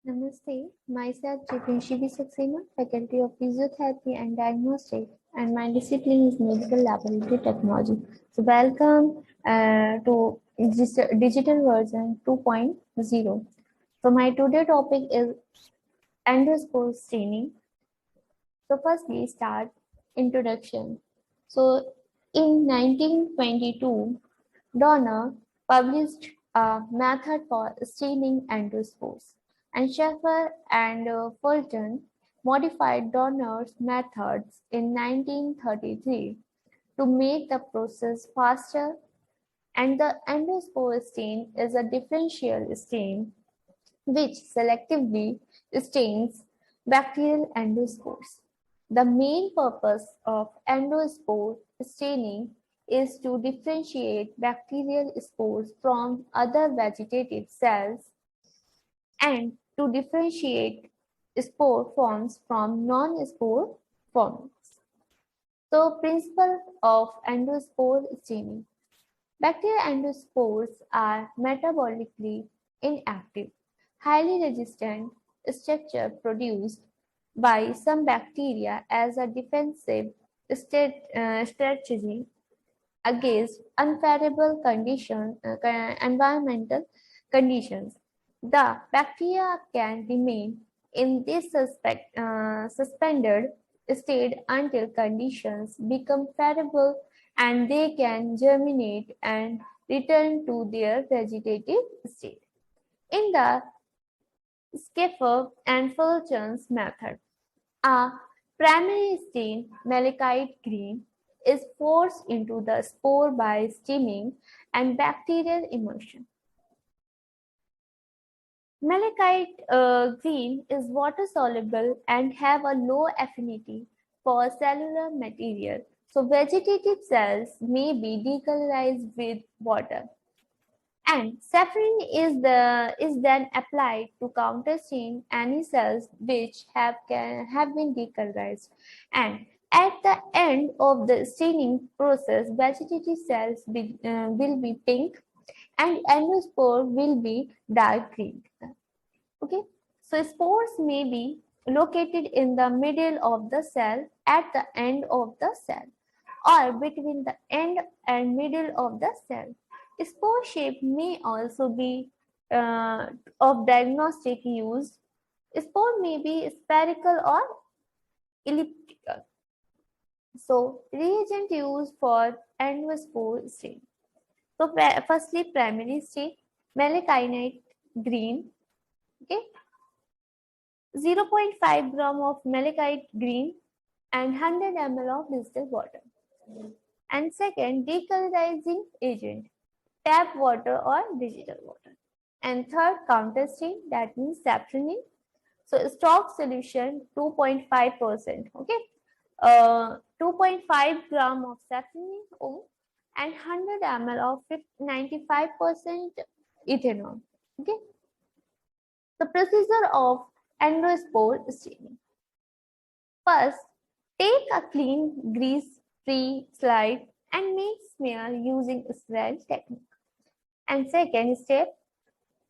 Namaste, myself Jitenshivi Saxena, Faculty of Physiotherapy and Diagnostic, and my discipline is Medical Laboratory Technology. So, welcome to Digital Version 2.0. So, my today topic is endoscope staining. So, firstly, start introduction. So, in 1922, Donner published a method for staining endospores, and Schaeffer and Fulton modified Donner's methods in 1933 to make the process faster. And the endospore stain is a differential stain which selectively stains bacterial endospores. The main purpose of endospore staining is to differentiate bacterial spores from other vegetative cells and to differentiate spore forms from non-spore forms. So, principle of endospore staining. Bacterial endospores are metabolically inactive, highly resistant structure produced by some bacteria as a defensive strategy against unfavorable environmental conditions. The bacteria can remain in this suspended state until conditions become favorable and they can germinate and return to their vegetative state. In the Schaeffer and Fulton's method, a primary stain, malachite green, is forced into the spore by steaming and bacterial immersion. Malachite green is water soluble and have a low affinity for cellular material, so vegetative cells may be decolorized with water. And saffron is then applied to counterstain any cells which have been decolorized. And at the end of the staining process, vegetative cells will be pink and endospore will be dark green. Okay, so spores may be located in the middle of the cell, at the end of the cell, or between the end and middle of the cell. Spore shape may also be of diagnostic use. Spore may be spherical or elliptical. So, reagent used for endospore stain. So, firstly, primary stain, malachite green. Okay, 0.5 gram of malachite green and 100 ml of distilled water. And second, decolorizing agent, tap water or digital water. And third, counterstain, that means safranin. So stock solution 2.5%. Okay, 2.5 gram of safranin and 100 ml of 95% ethanol. Okay, the procedure of endospore staining. First, take a clean, grease-free slide and make smear using a slide technique. And second step,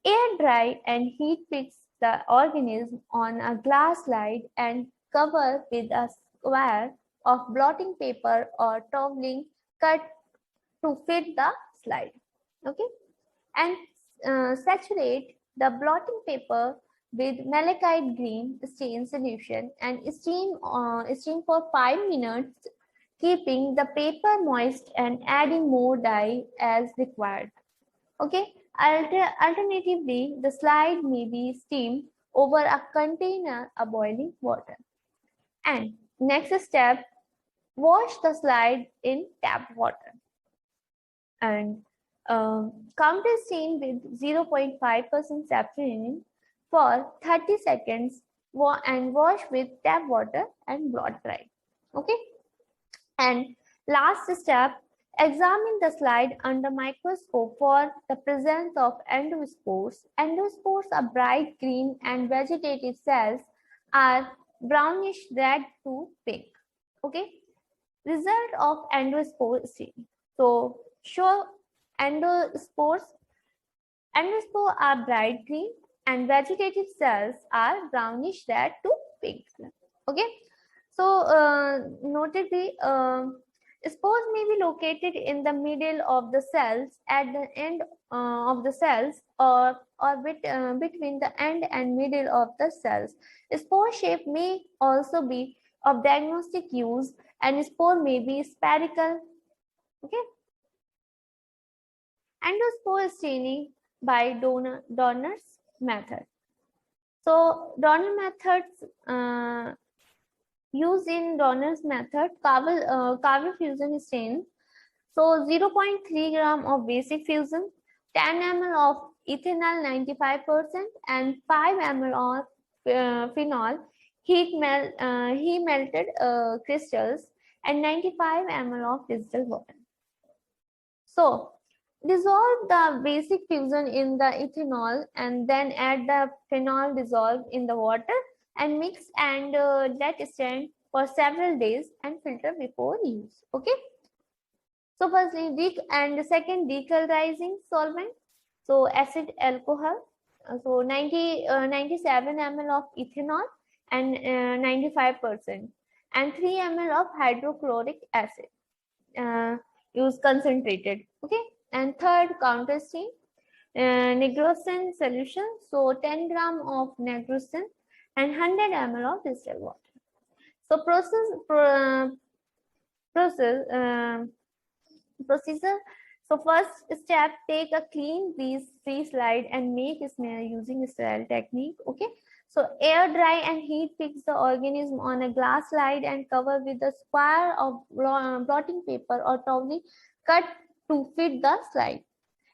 air dry and heat fix the organism on a glass slide and cover with a square of blotting paper or toweling cut to fit the slide. Okay, and saturate the blotting paper with malachite green stain solution and steam for 5 minutes, keeping the paper moist and adding more dye as required. Okay, alternatively, the slide may be steamed over a container of boiling water. And next step, wash the slide in tap water. And counterstain with 0.5% safranin for 30 seconds and wash with tap water and blot dry. Okay, and last step, examine the slide under microscope for the presence of endospores. Endospores are bright green and vegetative cells are brownish red to pink. Okay, result of endospore staining. So show endospores. Endospores are bright green and vegetative cells are brownish red to pink. Okay, so notably, spores may be located in the middle of the cells, at the end of the cells, or between the end and middle of the cells. Spore shape may also be of diagnostic use, and spore may be spherical. Okay, endospore staining by Donner's method. So Donner methods used in Donner's method, Carver fusion stain. So 0.3 gram of basic fusion, 10 ml of ethanol 95%, and 5 ml of phenol he melted crystals, and 95 ml of digital water. So dissolve the basic fusion in the ethanol and then add the phenol dissolved in the water and mix and let stand for several days and filter before use. Okay. So firstly, and second, decolorizing solvent. So acid alcohol. So 97 ml of ethanol and 95%, and 3 ml of hydrochloric acid. Use concentrated. Okay. And third, counter stain. Nigrosin solution. So 10 gram of nigrosin and 100 ml of distilled water. So procedure. So first step, take a clean free slide and make a smear using a sterile technique. Okay. So air dry and heat fix the organism on a glass slide and cover with a square of blotting paper or towel cut to fit the slide.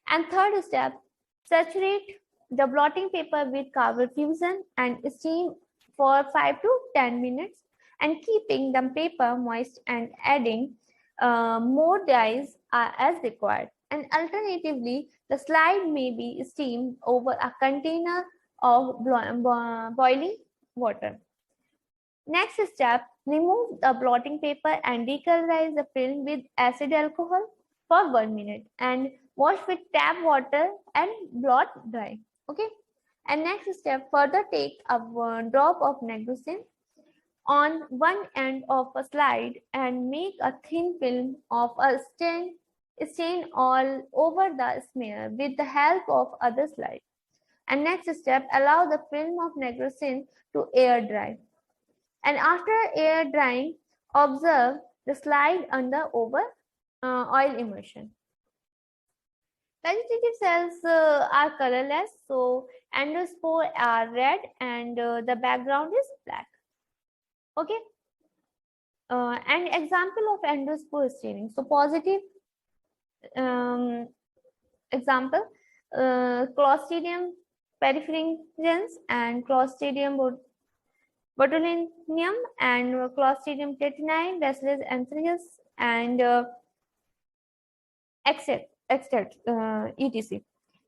And third step, saturate the blotting paper with Carver fusion and steam for 5 to 10 minutes, and keeping the paper moist and adding more dyes as required. And alternatively, the slide may be steamed over a container of boiling water. Next step, remove the blotting paper and decolorize the film with acid alcohol for 1 minute and wash with tap water and blot dry. Okay. And next step, further take a drop of nigrosin on one end of a slide and make a thin film of a stain all over the smear with the help of other slide. And next step, allow the film of nigrosin to air dry. And after air drying, observe the slide under over oil immersion. Vegetative cells are colorless, so endospore are red and the background is black. Okay. And example of endospore staining. So positive example, Clostridium perfringens and Clostridium botulinum and Clostridium tetani, Bacillus anthracis, and etc.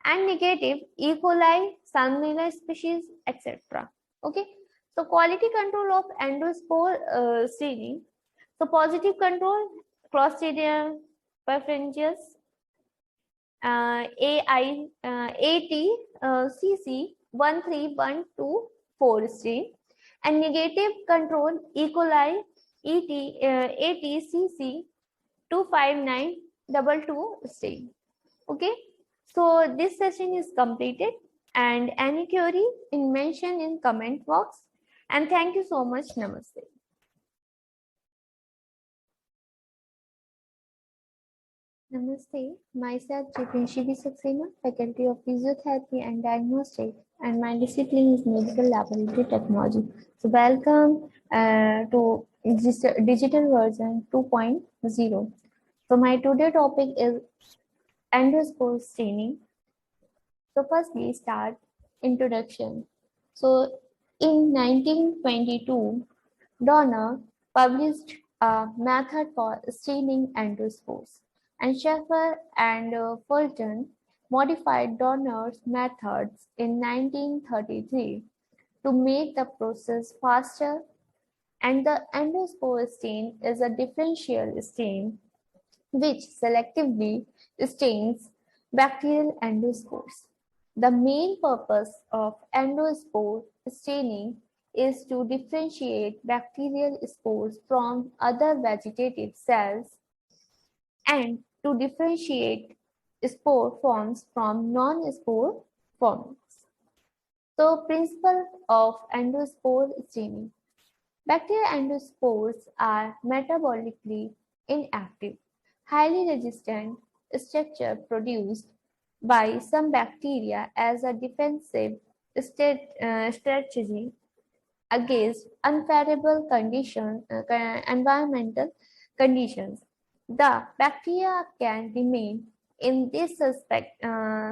And negative, E. coli, Salmonella species, etc. Okay. So quality control of endospore staining. So positive control, Clostridium perfringens, ATCC 13124 stain, and negative control, E. coli, ATCC 25922 stain. Okay, so this session is completed, and any query in mention in comment box, and thank you so much. Namaste. Namaste, myself Jitenshivi Saxena, Faculty of Physiotherapy and Diagnostic, and my discipline is Medical Laboratory Technology. So welcome to digital version 2.0. So my today topic is endospore staining. So firstly, start introduction. So in 1922, Donner published a method for staining endospores, and Schaeffer and Fulton modified Donner's methods in 1933 to make the process faster. And the endospore stain is a differential stain which selectively stains bacterial endospores. The main purpose of endospore staining is to differentiate bacterial spores from other vegetative cells and to differentiate spore forms from non-spore forms. So, principle of endospore staining. Bacterial endospores are metabolically inactive, highly resistant structure produced by some bacteria as a defensive strategy against unfavorable environmental conditions. The bacteria can remain in this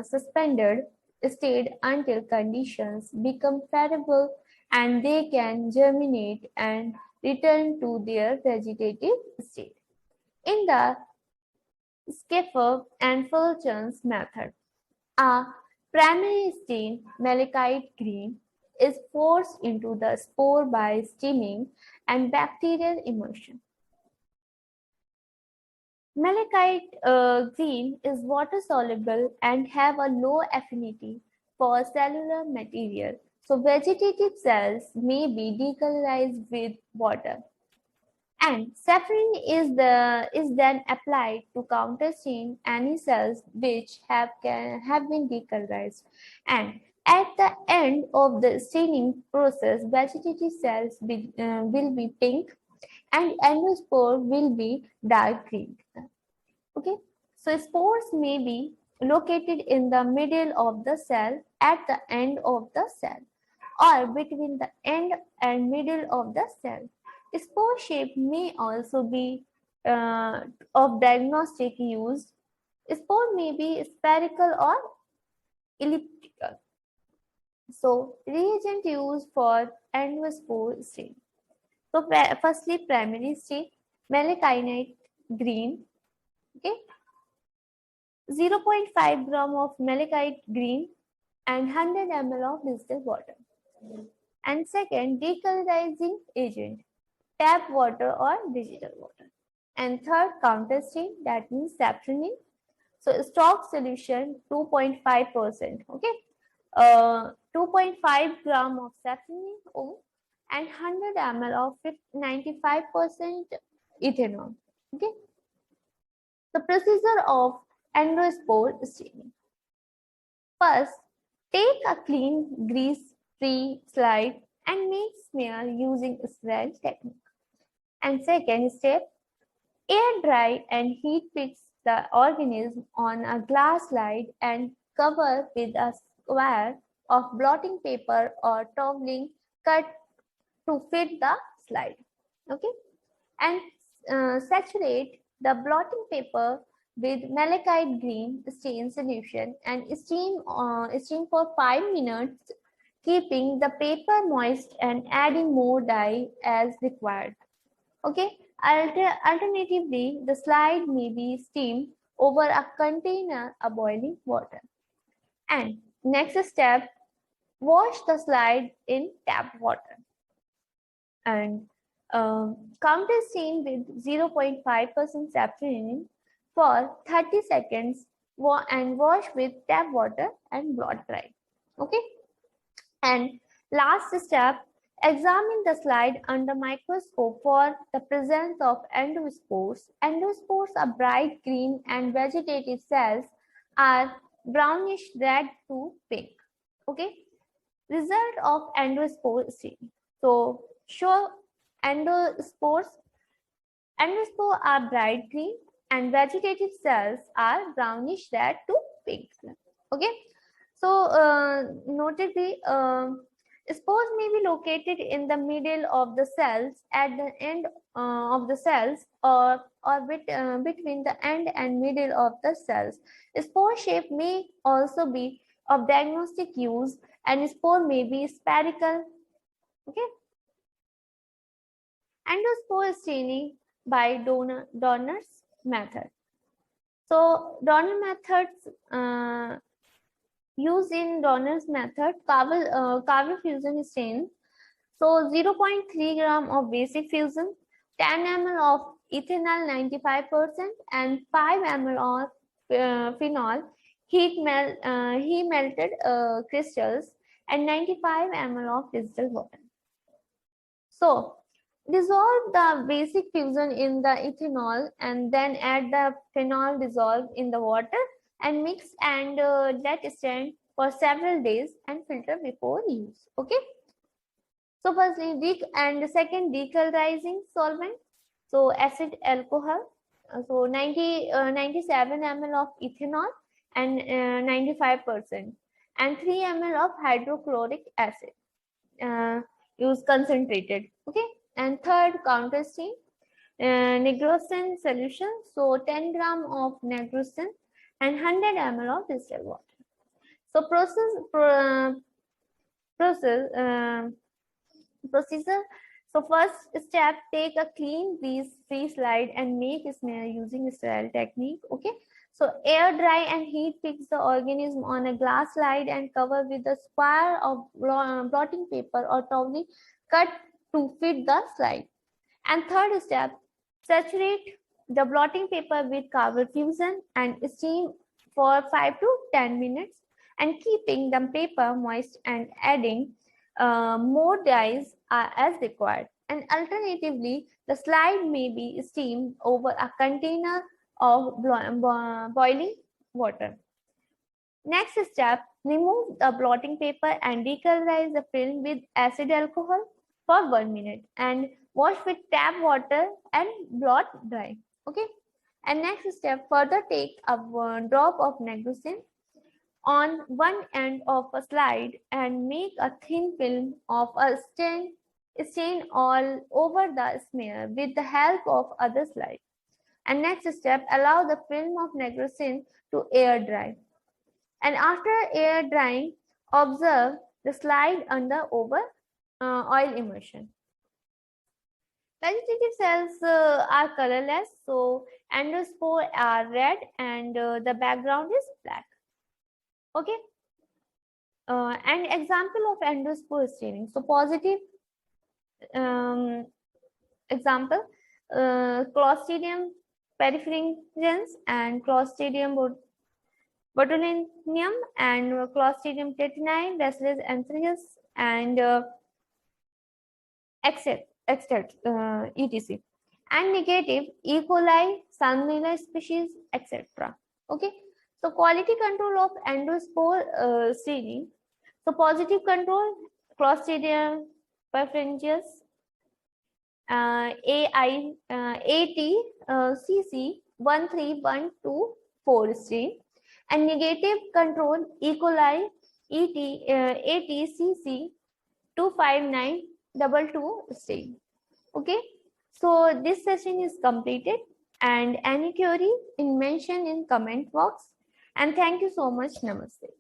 suspended state until conditions become favorable and they can germinate and return to their vegetative state. In the Scheffer and Fulton's method, a primary stain, malachite green, is forced into the spore by steaming and bacterial immersion. Malachite green is water soluble and have a low affinity for cellular material, so vegetative cells may be decolorized with water. And safranin is then applied to counterstain any cells which have been decolorized. And at the end of the staining process, vegetative cells will be pink and endospore will be dark green. Okay, so spores may be located in the middle of the cell, at the end of the cell, or between the end and middle of the cell. Spore shape may also be of diagnostic use. Spore may be spherical or elliptical. So, reagent used for endospore stain. So, firstly, primary stain, malachite green. Okay, 0.5 gram of malachite green and 100 ml of distilled water. And second, decolorizing agent, tap water or digital water. And third, counterstain, that means safranin. So stock solution 2.5%. Okay, 2.5 gram of safranin and 100 ml of 95% ethanol. Okay, the procedure of endospore staining. First, take a clean, grease-free slide and make smear using a swirl technique. And second step, air dry and heat fix the organism on a glass slide and cover with a square of blotting paper or toweling cut to fit the slide. Okay, and saturate the blotting paper with malachite green stain solution and steam for 5 minutes, keeping the paper moist and adding more dye as required. Okay, alternatively, the slide may be steamed over a container of boiling water. And next step, wash the slide in tap water. And counterstain with 0.5% safranin for 30 seconds and wash with tap water and blot dry. Okay, and last step, examine the slide under microscope for the presence of endospores. Endospores are bright green and vegetative cells are brownish red to pink. Okay, result of endospore staining. So show endospores. Endospores are bright green and vegetative cells are brownish red to pink. Okay, so notably, spores may be located in the middle of the cells, at the end of the cells, or between the end and middle of the cells. Spore shape may also be of diagnostic use, and spore may be spherical. Okay. Endospore staining by Donner's method. So Donner methods used in Donner's method, Carvel fusion stain. So 0.3 gram of basic fusion, 10 ml of ethanol 95% and 5 ml of phenol he melted crystals and 95 ml of distilled water. So dissolve the basic fusion in the ethanol and then add the phenol dissolved in the water and mix and let stand for several days and filter before use. Okay. So firstly, and second, decolorizing solvent. So acid alcohol. So 97 ml of ethanol and 95% and 3 ml of hydrochloric acid. Use concentrated. Okay. And third, counterstain. Nigrosin solution. So 10 gram of nigrosin and 100 ml of distilled water. So procedure. So first step, take a clean free slide and make a smear using sterile technique. Okay. So air dry and heat fix the organism on a glass slide and cover with a square of blotting paper or towel cut to fit the slide. And third step, saturate the blotting paper with carbon fusion and steam for 5 to 10 minutes and keeping the paper moist and adding more dyes as required. And alternatively, the slide may be steamed over a container of boiling water. Next step, remove the blotting paper and decolorize the film with acid alcohol for 1 minute and wash with tap water and blot dry. Okay. And next step, further take a drop of nigrosin on one end of a slide and make a thin film of a stain all over the smear with the help of other slide. And next step, allow the film of nigrosin to air dry. And after air drying, observe the slide under over oil immersion. Vegetative cells are colorless, so endospore are red and the background is black. Okay. And example of endospore staining. So positive example, Clostridium perfringens and Clostridium botulinum and Clostridium tetani, Bacillus anthracis and etc. And negative E. coli, Salmonella species, etc. Okay. So quality control of endospore staining. So positive control, Clostridium perfringens, ATCC 13124 stain, and negative control E. coli ATCC 25922 stain. Okay, so this session is completed, and any query in mention in comment box. And thank you so much. Namaste.